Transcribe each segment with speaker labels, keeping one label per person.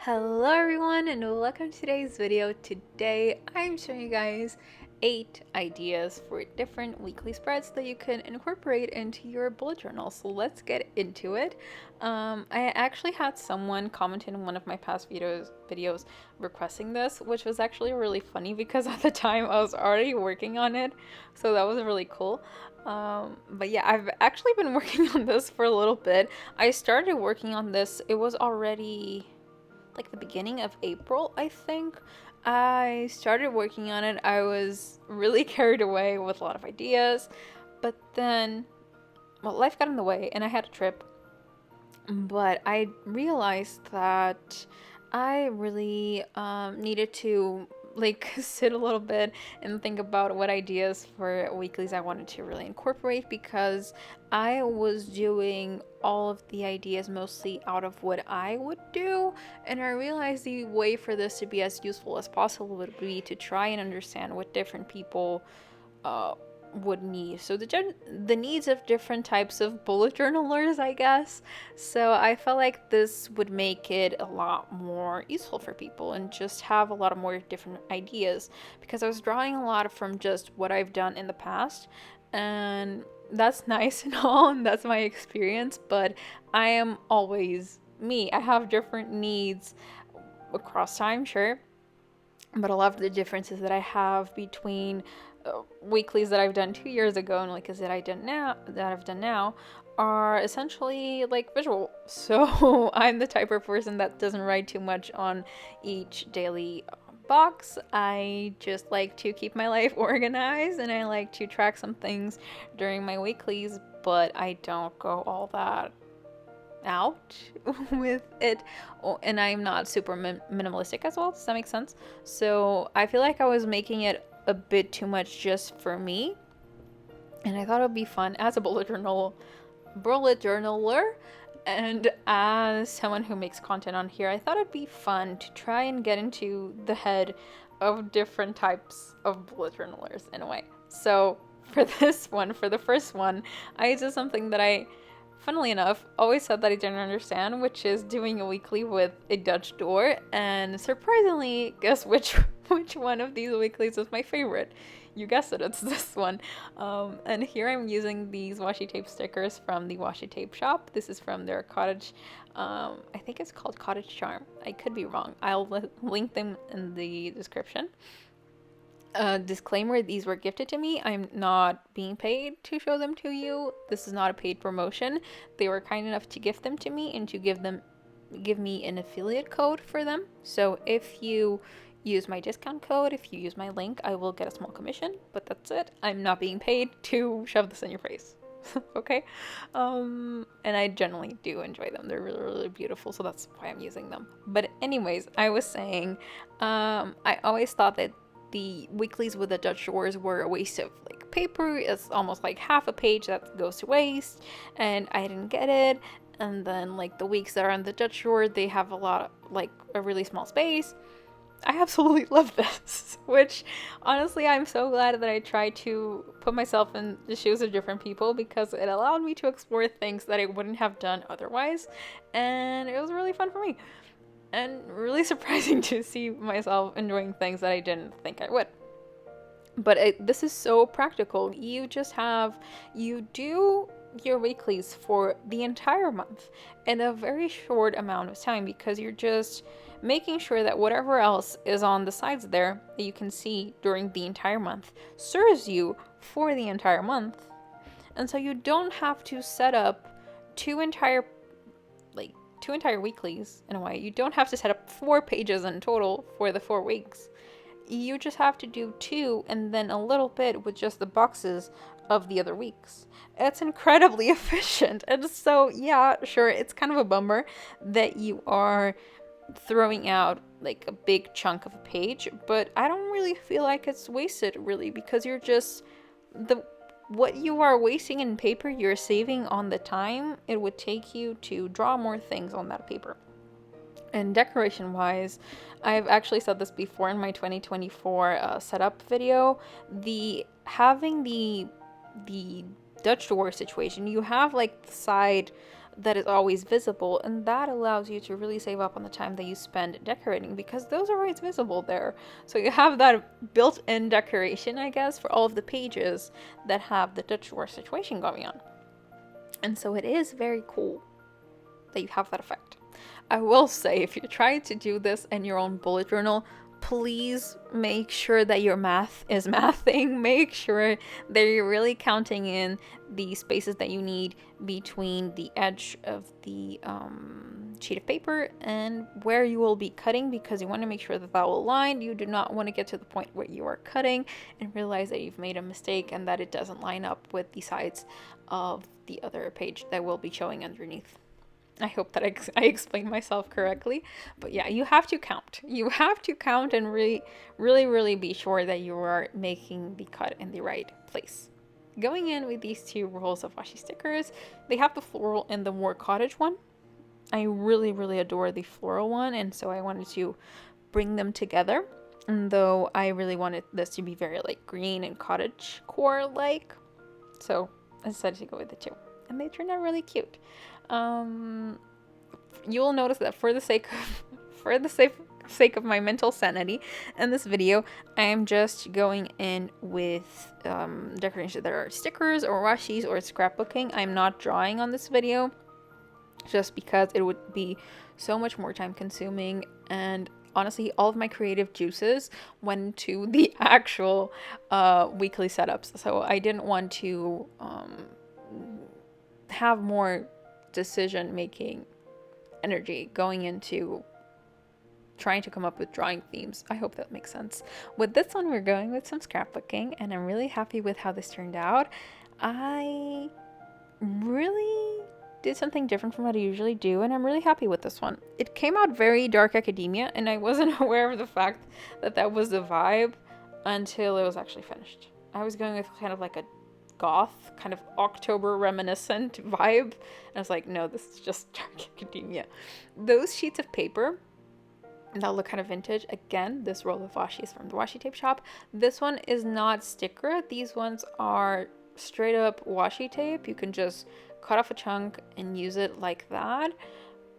Speaker 1: Hello everyone and welcome to today's video. Today I'm showing you guys 8 ideas for different weekly spreads that you can incorporate into your bullet journal. So let's get into it. I actually had someone comment in one of my past videos requesting this, which was actually really funny because at the time I was already working on it. So that was really cool. But yeah, I've actually been working on this for a little bit. I started working on this, it was already like the beginning of April, I think. I started working on it. I was really carried away with a lot of ideas, but then, well, life got in the way and I had a trip. But I realized that I really needed to like sit a little bit and think about what ideas for weeklies I wanted to really incorporate, because I was doing all of the ideas mostly out of what I would do, and I realized the way for this to be as useful as possible would be to try and understand what different people uh, would need. So the needs of different types of bullet journalers, I guess. So I felt like this would make it a lot more useful for people and just have a lot of more different ideas, because I was drawing a lot from just what I've done in the past, and that's nice and all, and that's my experience, but I am always me. I have different needs across time, sure, but a lot of the differences that I have between weeklies that I've done 2 years ago and weeklies that I've done now are essentially like visual. So I'm the type of person that doesn't write too much on each daily box. I just like to keep my life organized, and I like to track some things during my weeklies, but I don't go all that out with it. And I'm not super minimalistic as well. Does that make sense? So I feel like I was making it a bit too much just for me, and I thought it would be fun as a bullet journaler, and as someone who makes content on here, I thought it'd be fun to try and get into the head of different types of bullet journalers in a way. So for the first one, I did something that I, funnily enough, always said that I didn't understand, which is doing a weekly with a Dutch door. And surprisingly, guess which one of these weeklies is my favorite? You guessed it, it's this one. And here I'm using these washi tape stickers from the washi tape shop. This is from their cottage, I think it's called Cottage Charm. I could be wrong. I'll link them in the description. Disclaimer, these were gifted to me. I'm not being paid to show them to you. This is not a paid promotion. They were kind enough to gift them to me and to give me an affiliate code for them. So if you use my discount code, if you use my link, I will get a small commission, but that's it. I'm not being paid to shove this in your face. Okay? And I generally do enjoy them. They're really, really beautiful, so that's why I'm using them. But anyways, I was saying, I always thought that the weeklies with the Dutch doors were a waste of like paper. It's almost like half a page that goes to waste, and I didn't get it. And then like the weeks that are on the Dutch door, they have a really small space. I absolutely love this, which honestly I'm so glad that I tried to put myself in the shoes of different people, because it allowed me to explore things that I wouldn't have done otherwise, and it was really fun for me. And really surprising to see myself enjoying things that I didn't think I would. But this is so practical. You do your weeklies for the entire month in a very short amount of time, because you're just making sure that whatever else is on the sides there that you can see during the entire month serves you for the entire month. And so you don't have to set up two entire weeklies in a way. You don't have to set up 4 pages in total for the 4 weeks. You just have to do 2 and then a little bit with just the boxes of the other weeks. It's incredibly efficient. And so, yeah, sure, it's kind of a bummer that you are throwing out like a big chunk of a page, but I don't really feel like it's wasted, really, because you're just what you are wasting in paper, you're saving on the time it would take you to draw more things on that paper. And decoration wise, I've actually said this before in my 2024 setup video, having the Dutch door situation, you have like the side that is always visible, and that allows you to really save up on the time that you spend decorating, because those are always visible there. So you have that built-in decoration, I guess, for all of the pages that have the Dutch war situation going on. And so it is very cool that you have that effect. I will say, if you're trying to do this in your own bullet journal, please make sure that your math is mathing. Make sure that you're really counting in the spaces that you need between the edge of the sheet of paper and where you will be cutting, because you want to make sure that that will align. You do not want to get to the point where you are cutting and realize that you've made a mistake and that it doesn't line up with the sides of the other page that will be showing underneath. I hope that I explained myself correctly. But yeah, you have to count. You have to count and really be sure that you are making the cut in the right place. Going in with these two rolls of washi stickers, they have the floral and the more cottage one. I really adore the floral one, and so I wanted to bring them together. And though I really wanted this to be very like green and cottage core like, so I decided to go with the two. And they turned out really cute. You will notice that for the sake of my mental sanity in this video, I am just going in with decorations that are stickers or washis or scrapbooking. I'm not drawing on this video just because it would be so much more time consuming, and honestly all of my creative juices went to the actual weekly setups, so I didn't want to have more decision making energy going into trying to come up with drawing themes. I hope that makes sense. With this one, we're going with some scrapbooking, and I'm really happy with how this turned out. I really did something different from what I usually do, and I'm really happy with this one. It came out very dark academia, and I wasn't aware of the fact that that was the vibe until it was actually finished. I was going with kind of like a goth, kind of October reminiscent vibe, and I was like, no, this is just dark academia. Those sheets of paper that look kind of vintage, again, this roll of washi is from the washi tape shop. This one is not sticker. These ones are straight up washi tape. You can just cut off a chunk and use it like that.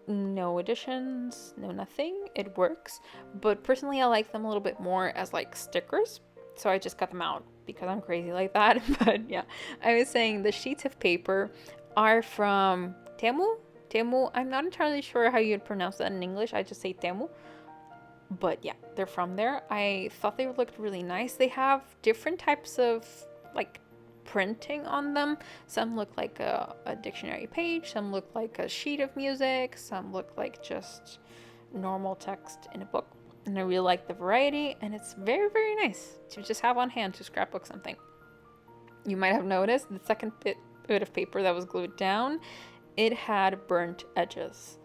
Speaker 1: No additions, no nothing. It works, but personally I like them a little bit more as like stickers, so I just cut them out because I'm crazy like that. But yeah, I was saying the sheets of paper are from Temu. I'm not entirely sure how you'd pronounce that in English. I just say Temu. But yeah, they're from there. I thought they looked really nice. They have different types of like printing on them. Some look like a dictionary page, some look like a sheet of music, some look like just normal text in a book. And I really like the variety, and it's very nice to just have on hand to scrapbook something. You might have noticed the second bit of paper that was glued down, it had burnt edges.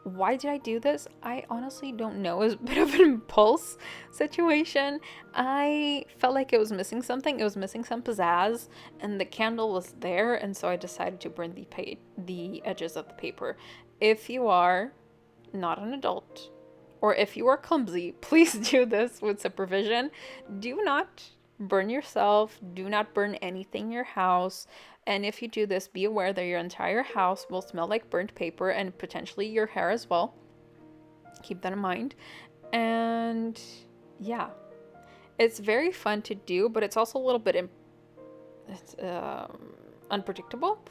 Speaker 1: Why did I do this? I honestly don't know. It was a bit of an impulse situation. I felt like it was missing something. It was missing some pizzazz, and the candle was there, and so I decided to burn the edges of the paper. If you are not an adult, or if you are clumsy, please do this with supervision. Do not burn yourself. Do not burn anything in your house. And if you do this, be aware that your entire house will smell like burnt paper, and potentially your hair as well. Keep that in mind. And yeah, it's very fun to do, but it's also a little bit unpredictable.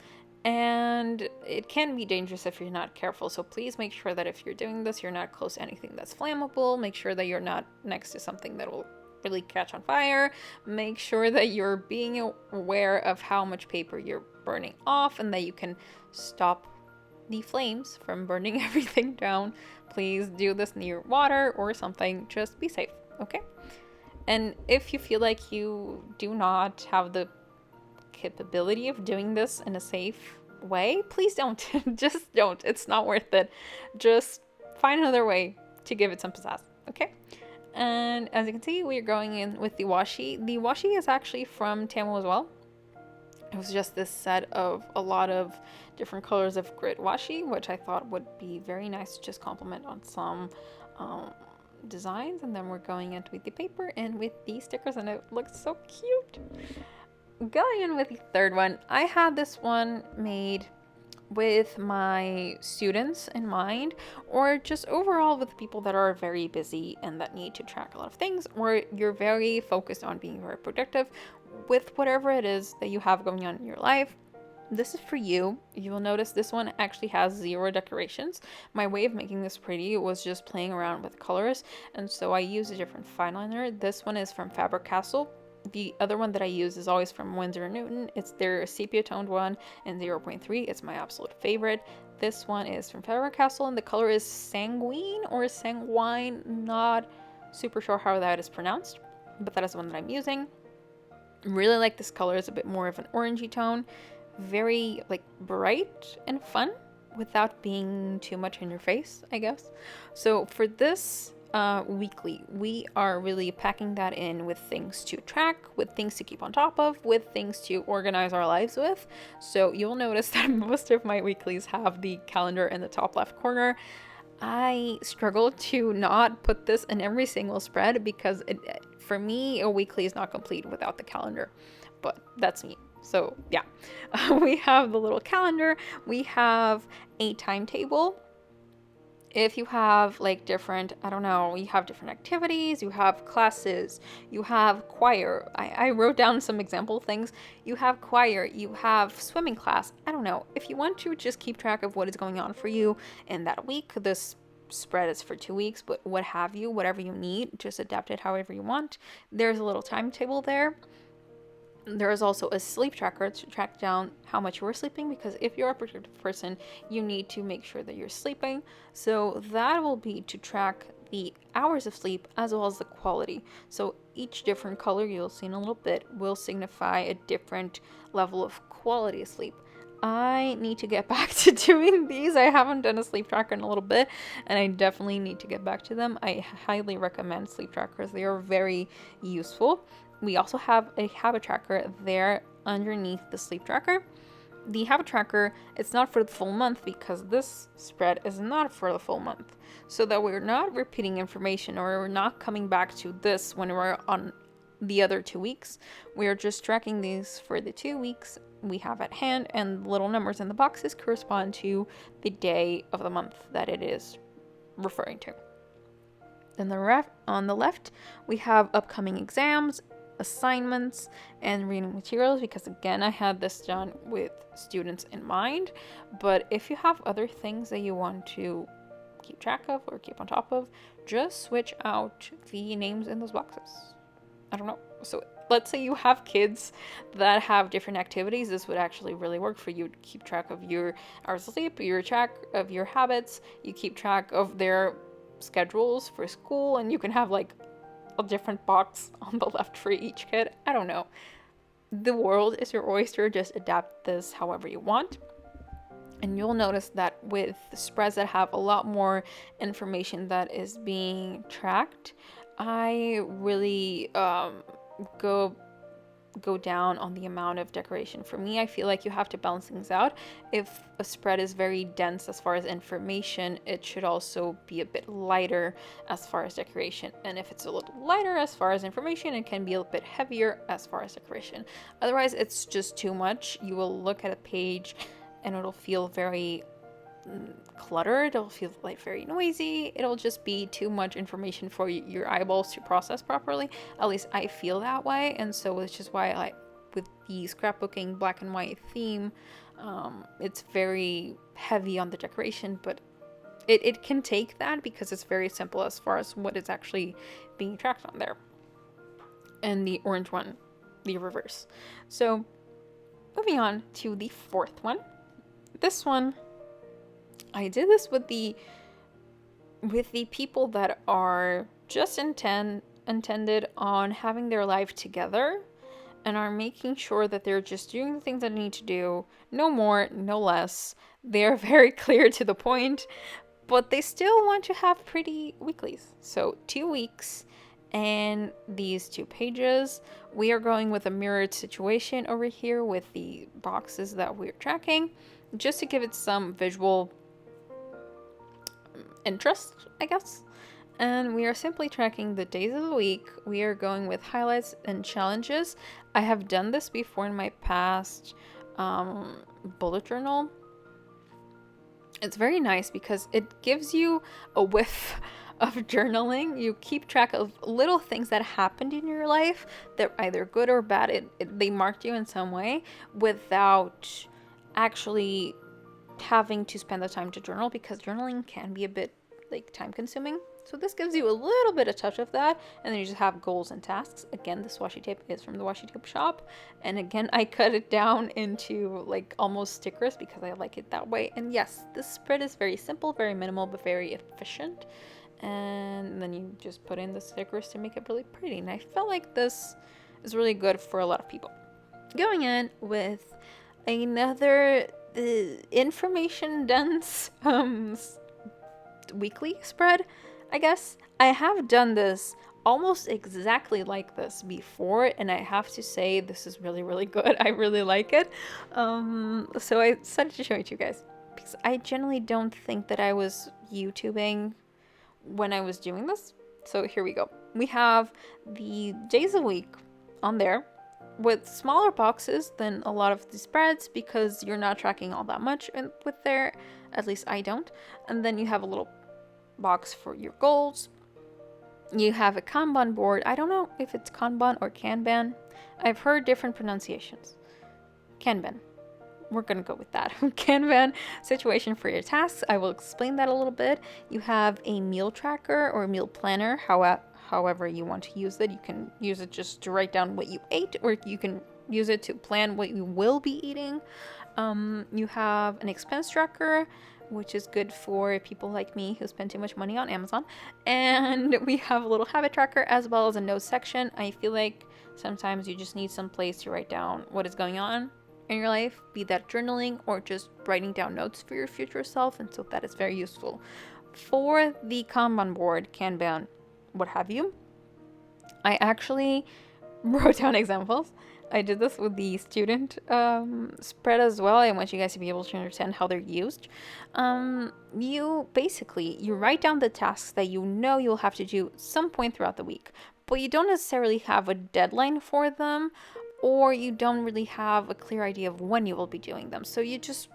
Speaker 1: And it can be dangerous if you're not careful. So please make sure that if you're doing this, you're not close to anything that's flammable. Make sure that you're not next to something that will really catch on fire. Make sure that you're being aware of how much paper you're burning off, and that you can stop the flames from burning everything down. Please do this near water or something. Just be safe, okay? And if you feel like you do not have the capability of doing this in a safe way, please don't. Just don't. It's not worth it. Just find another way to give it some pizzazz, okay? And as you can see, we're going in with the washi. The washi is actually from Temu as well. It was just this set of a lot of different colors of grit washi, which I thought would be very nice to just complement on some designs. And then we're going in with the paper and with the stickers, and it looks so cute. Going in with the third one, I had this one made with my students in mind, or just overall with people that are very busy and that need to track a lot of things, or you're very focused on being very productive with whatever it is that you have going on in your life. This is for you. You will notice this one actually has 0 decorations. My way of making this pretty was just playing around with colors, and so I used a different fine liner. This one is from Fabric Castle. The other one that I use is always from Winsor & Newton. It's their sepia toned one in 0.3. It's my absolute favorite. This one is from Fabric Castle, and the color is sanguine or sanguine. Not super sure how that is pronounced, but that is the one that I'm using. Really like this color. It's a bit more of an orangey tone. Very like bright and fun without being too much in your face, I guess. So for this weekly, we are really packing that in with things to track, with things to keep on top of, with things to organize our lives with. So you'll notice that most of my weeklies have the calendar in the top left corner. I struggle to not put this in every single spread because for me, a weekly is not complete without the calendar, but that's me. So yeah, we have the little calendar, we have a timetable. If you have like different, I don't know, you have different activities, you have classes, you have choir. I wrote down some example things. You have choir, you have swimming class. I don't know. If you want to just keep track of what is going on for you in that week, this spread is for 2 weeks, but what have you, whatever you need, just adapt it however you want. There's a little timetable there. There is also a sleep tracker to track down how much you are sleeping, because if you're a productive person, you need to make sure that you're sleeping. So that will be to track the hours of sleep as well as the quality. So each different color you'll see in a little bit will signify a different level of quality of sleep. I need to get back to doing these. I haven't done a sleep tracker in a little bit, and I definitely need to get back to them. I highly recommend sleep trackers. They are very useful. We also have a habit tracker there underneath the sleep tracker. The habit tracker, it's not for the full month because this spread is not for the full month. So that we're not repeating information, or we're not coming back to this when we're on the other 2 weeks. We are just tracking these for the 2 weeks we have at hand, and little numbers in the boxes correspond to the day of the month that it is referring to. Then on the left, we have upcoming exams, assignments, and reading materials, because again, I had this done with students in mind. But if you have other things that you want to keep track of or keep on top of, just switch out the names in those boxes. I don't know. So let's say you have kids that have different activities. This would actually really work for you to keep track of your hours of sleep, your track of your habits. You keep track of their schedules for school, and you can have like a different box on the left for each kid. I don't know. The world is your oyster. Just adapt this however you want. And you'll notice that with spreads that have a lot more information that is being tracked, I really go down on the amount of decoration. For me, I feel like you have to balance things out. If a spread is very dense as far as information, it should also be a bit lighter as far as decoration. And if it's a little lighter as far as information, it can be a bit heavier as far as decoration. Otherwise, it's just too much. You will look at a page and it'll feel very cluttered. It'll feel like very noisy. It'll just be too much information for your eyeballs to process properly. At least I feel that way. And so which is why I, with the scrapbooking black and white theme, it's very heavy on the decoration, but it can take that because it's very simple as far as what is actually being tracked on there. And the orange one, the reverse. So moving on to the fourth one. This one, I did this with the people that are just intended on having their life together and are making sure that they're just doing the things that they need to do, no more, no less. They're very clear to the point, but they still want to have pretty weeklies. So 2 weeks and these 2 pages. We are going with a mirrored situation over here with the boxes that we're tracking, just to give it some visual interest, I guess. And we are simply tracking the days of the week. We are going with highlights and challenges. I have done this before in my past bullet journal. It's very nice because it gives you a whiff of journaling. You keep track of little things that happened in your life that either good or bad. They marked you in some way without actually having to spend the time to journal, because journaling can be a bit like time consuming. So this gives you a little bit of touch of that, and then you just have goals and tasks. Again, this washi tape is from the washi tape shop, and again, I cut it down into like almost stickers because I like it that way. And yes, this spread is very simple, very minimal, but very efficient. And then you just put in the stickers to make it really pretty. And I felt like this is really good for a lot of people. Going in with another information dense weekly spread, I guess. I have done this almost exactly like this before, and I have to say this is really, really good. I really like it. So I decided to show it to you guys because I generally don't think that I was YouTubing when I was doing this. So here we go. We have the days a week on there with smaller boxes than a lot of the spreads because you're not tracking all that much with there. At least I don't. And then you have a little box for your goals. You have a kanban board. I don't know if it's kanban or kanban. I've heard different pronunciations. Kanban. We're gonna go with that. Kanban situation for your tasks. I will explain that a little bit. You have a meal tracker or meal planner. However you want to use it. You can use it just to write down what you ate, or you can use it to plan what you will be eating. You have an expense tracker, which is good for people like me who spend too much money on Amazon. And we have a little habit tracker as well as a notes section. I feel like sometimes you just need some place to write down what is going on in your life, be that journaling or just writing down notes for your future self. And so that is very useful. For the Kanban board, Kanban, what have you, I actually wrote down examples. I did this with the student spread as well. I want you guys to be able to understand how they're used. You write down the tasks that you know you'll have to do some point throughout the week, but you don't necessarily have a deadline for them, or you don't really have a clear idea of when you will be doing them. So you just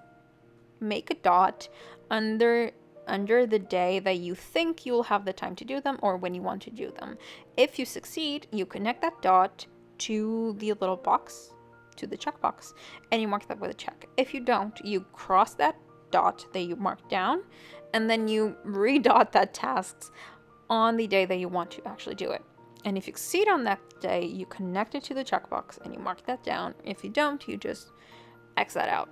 Speaker 1: make a dot under the day that you think you'll have the time to do them or when you want to do them. If you succeed, you connect that dot to the little box, to the checkbox, and you mark that with a check. If you don't, you cross that dot that you marked down, and then you redot that task on the day that you want to actually do it. And if you succeed on that day, you connect it to the checkbox and you mark that down. If you don't, you just X that out.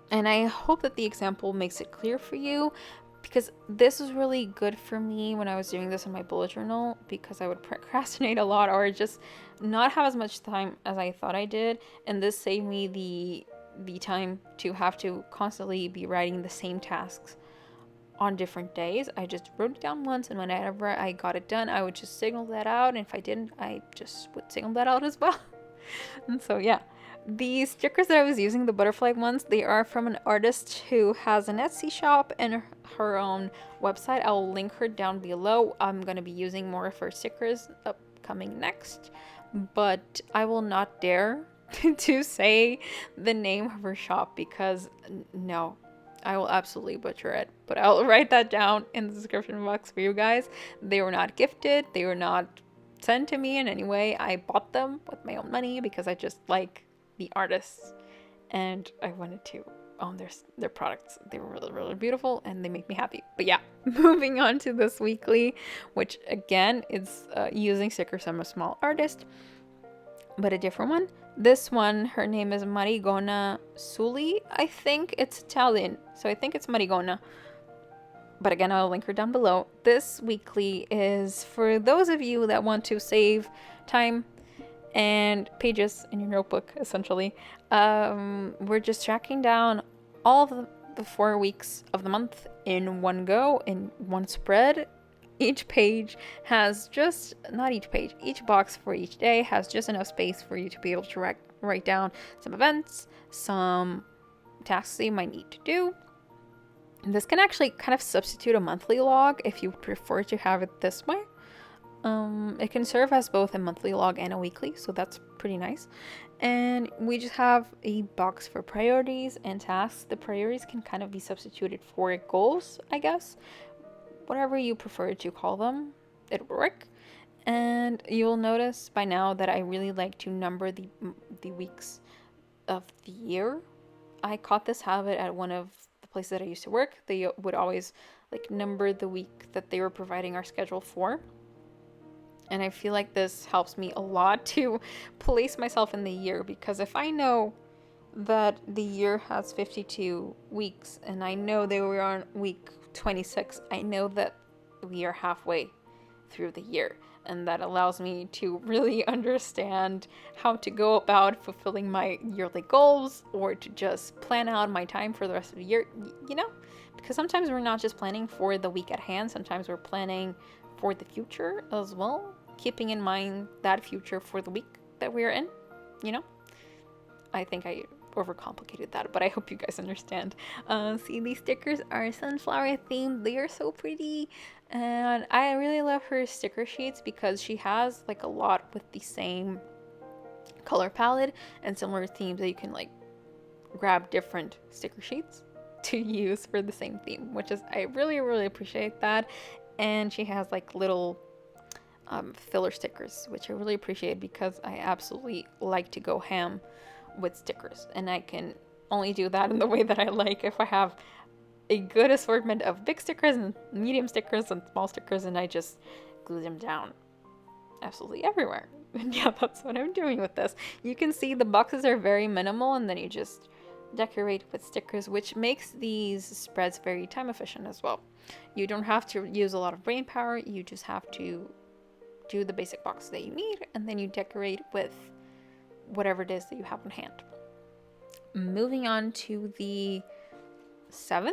Speaker 1: And I hope that the example makes it clear for you, because this was really good for me when I was doing this in my bullet journal, because I would procrastinate a lot or just not have as much time as I thought I did. And this saved me the time to have to constantly be writing the same tasks on different days. I just wrote it down once, and whenever I got it done, I would just signal that out. And if I didn't, I just would signal that out as well. And so yeah, the stickers that I was using, the butterfly ones, they are from an artist who has an Etsy shop and her own website. I'll link her down below. I'm going to be using more of her stickers upcoming next, but I will not dare to say the name of her shop because no, I will absolutely butcher it, but I'll write that down in the description box for you guys. They were not gifted. They were not sent to me in any way. I bought them with my own money because I just like the artists and I wanted to own their products. They were really, really beautiful and they make me happy. But yeah, moving on to this weekly, which again is using stickers from a small artist, but a different one. This one, her name is Marigona Suli. I think it's Italian, so I think it's Marigona. But again, I'll link her down below. This weekly is for those of you that want to save time and pages in your notebook, essentially. We're just tracking down all of the 4 weeks of the month in one go, in one spread. Each page has just, not each page, each box for each day has just enough space for you to be able to write down some events, some tasks that you might need to do. And this can actually kind of substitute a monthly log if you prefer to have it this way. It can serve as both a monthly log and a weekly, so that's pretty nice. And we just have a box for priorities and tasks. The priorities can kind of be substituted for goals, I guess. Whatever you prefer to call them, it'll work. And you'll notice by now that I really like to number the weeks of the year. I caught this habit at one of the places that I used to work. They would always like number the week that they were providing our schedule for. And I feel like this helps me a lot to place myself in the year, because if I know that the year has 52 weeks and I know they were on week 26, I know that we are halfway through the year. And that allows me to really understand how to go about fulfilling my yearly goals, or to just plan out my time for the rest of the year, you know? Because sometimes we're not just planning for the week at hand, sometimes we're planning for the future as well, keeping in mind that future for the week that we're in, you know? I think I overcomplicated that, but I hope you guys understand. See, these stickers are sunflower themed. They are so pretty, and I really love her sticker sheets because she has like a lot with the same color palette and similar themes that you can like grab different sticker sheets to use for the same theme, which is, I really appreciate that. And she has like little filler stickers, which I really appreciate because I absolutely like to go ham with stickers, and I can only do that in the way that I like if I have a good assortment of big stickers and medium stickers and small stickers, and I just glue them down absolutely everywhere. And yeah, that's what I'm doing with this. You can see the boxes are very minimal, and then you just decorate with stickers, which makes these spreads very time efficient as well. You don't have to use a lot of brain power, you just have to do the basic box that you need, and then you decorate with whatever it is that you have on hand. Moving on to the 7th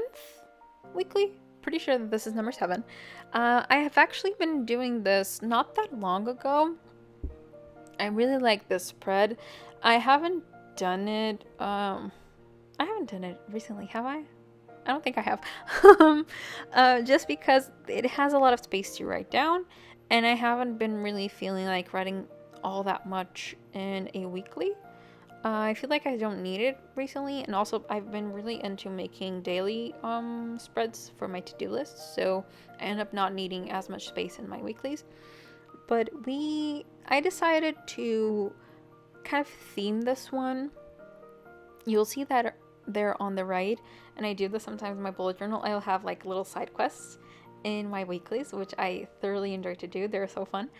Speaker 1: weekly. Pretty sure that this is number 7. I have actually been doing this not that long ago. I really like this spread. I haven't done it recently, have I? I don't think I have. Just because it has a lot of space to write down, and I haven't been really feeling like writing all that much in a weekly. I feel like I don't need it recently, and also I've been really into making daily spreads for my to-do list, so I end up not needing as much space in my weeklies. But I decided to kind of theme this one. You'll see that there on the right, and I do this sometimes in my bullet journal. I'll have like little side quests in my weeklies, which I thoroughly enjoy to do. They're so fun.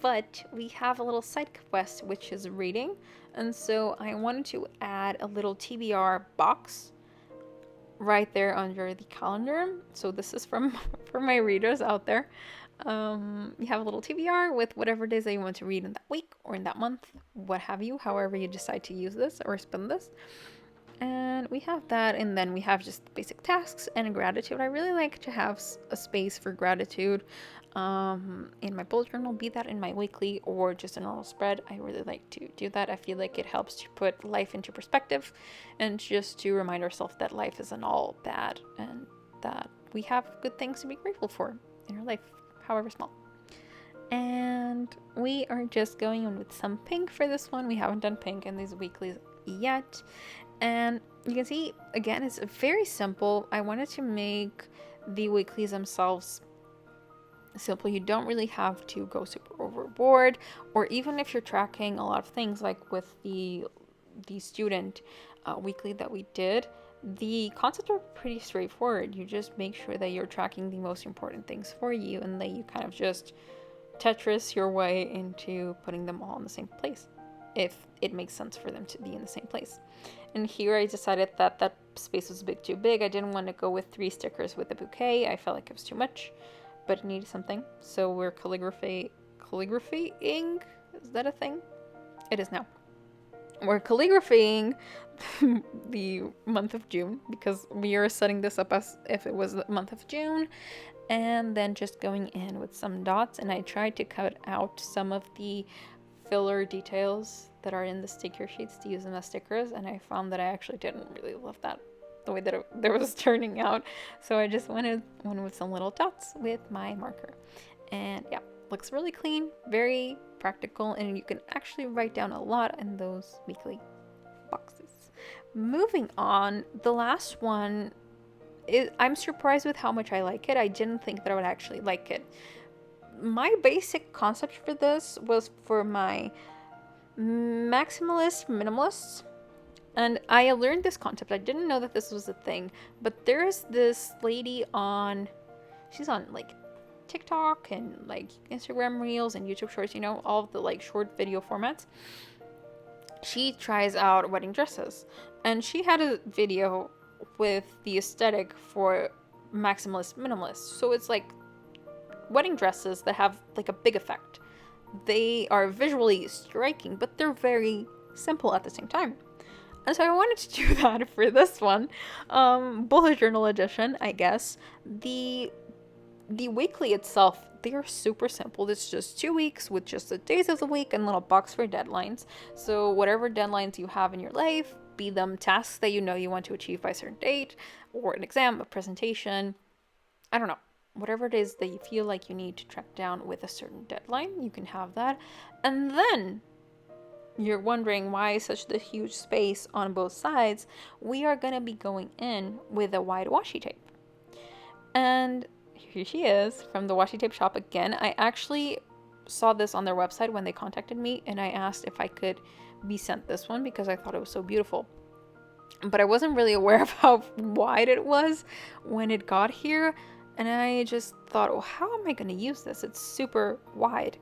Speaker 1: But we have a little side quest, which is reading, and so I wanted to add a little TBR box right there under the calendar. So this is for my readers out there. You have a little TBR with whatever it is that you want to read in that week or in that month, what have you, however you decide to use this or spend this. And we have that, and then we have just basic tasks and gratitude. I really like to have a space for gratitude in my bullet journal, be that in my weekly or just a normal spread. I really like to do that. I feel like it helps to put life into perspective, and just to remind ourselves that life isn't all bad, and that we have good things to be grateful for in our life, however small. And we are just going in with some pink for this one. We haven't done pink in these weeklies yet. And you can see, again, it's very simple. I wanted to make the weeklies themselves simple. You don't really have to go super overboard, or even if you're tracking a lot of things, like with the student weekly that we did, the concepts are pretty straightforward. You just make sure that you're tracking the most important things for you, and that you kind of just Tetris your way into putting them all in the same place, if it makes sense for them to be in the same place. And here I decided that that space was a bit too big. I didn't want to go with 3 stickers with a bouquet. I felt like it was too much, but it needed something. So we're calligraphying. Is that a thing? It is now. We're calligraphying the month of June, because we are setting this up as if it was the month of June, and then just going in with some dots. And I tried to cut out some of the filler details that are in the sticker sheets to use them as stickers, and I found that I actually didn't really love that, the way that it was turning out. So I just went with some little dots with my marker. And yeah, looks really clean, very practical, and you can actually write down a lot in those weekly boxes. Moving on, the last one is, I'm surprised with how much I like it. I didn't think that I would actually like it. My basic concept for this was for my Maximalist Minimalists. And I learned this concept. I didn't know that this was a thing, but there's this lady on, she's on like TikTok and like Instagram Reels and YouTube Shorts, you know, all of the like short video formats. She tries out wedding dresses, and she had a video with the aesthetic for Maximalist Minimalist. So it's like wedding dresses that have like a big effect. They are visually striking, but they're very simple at the same time. And so I wanted to do that for this one. Bullet journal edition, I guess. The weekly itself, they are super simple. It's just 2 weeks with just the days of the week and a little box for deadlines. So whatever deadlines you have in your life, be them tasks that you know you want to achieve by a certain date, or an exam, a presentation, I don't know. Whatever it is that you feel like you need to track down with a certain deadline, you can have that. And then you're wondering why such the huge space on both sides. We are going to be going in with a white washi tape. And here she is from the washi tape shop again. I actually saw this on their website when they contacted me, and I asked if I could be sent this one because I thought it was so beautiful. But I wasn't really aware of how wide it was when it got here. And I just thought, oh, how am I going to use this? It's super wide.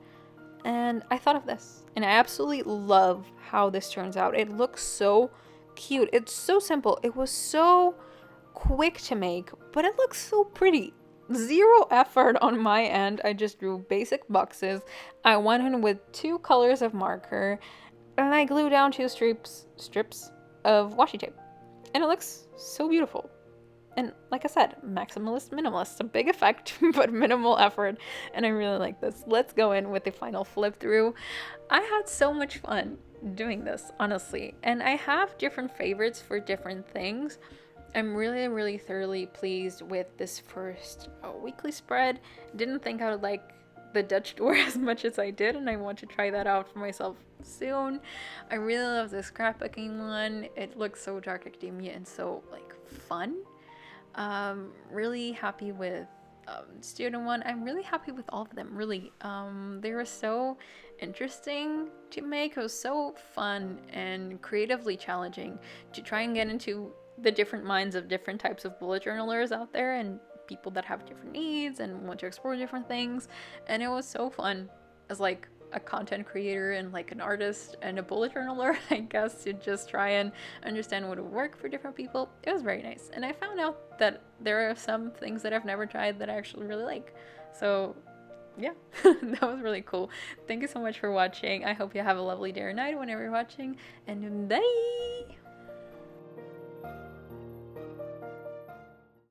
Speaker 1: And I thought of this. And I absolutely love how this turns out. It looks so cute. It's so simple. It was so quick to make, but it looks so pretty. Zero effort on my end. I just drew basic boxes. I went in with 2 colors of marker, and I glued down 2 strips of washi tape. And it looks so beautiful. And like I said, maximalist, minimalist, a big effect, but minimal effort. And I really like this. Let's go in with the final flip through. I had so much fun doing this, honestly. And I have different favorites for different things. I'm really, really thoroughly pleased with this first weekly spread. Didn't think I would like the Dutch door as much as I did, and I want to try that out for myself soon. I really love the scrapbooking one. It looks so dark academia and so like fun. Really happy with student one. I'm really happy with all of them, really. They were so interesting to make. It was so fun and creatively challenging to try and get into the different minds of different types of bullet journalers out there and people that have different needs and want to explore different things. And it was so fun as like a content creator and like an artist and a bullet journaler, I guess, to just try and understand what would work for different people. It was very nice. And I found out that there are some things that I've never tried that I actually really like. So yeah, that was really cool. Thank you so much for watching. I hope you have a lovely day or night whenever you're watching, and bye!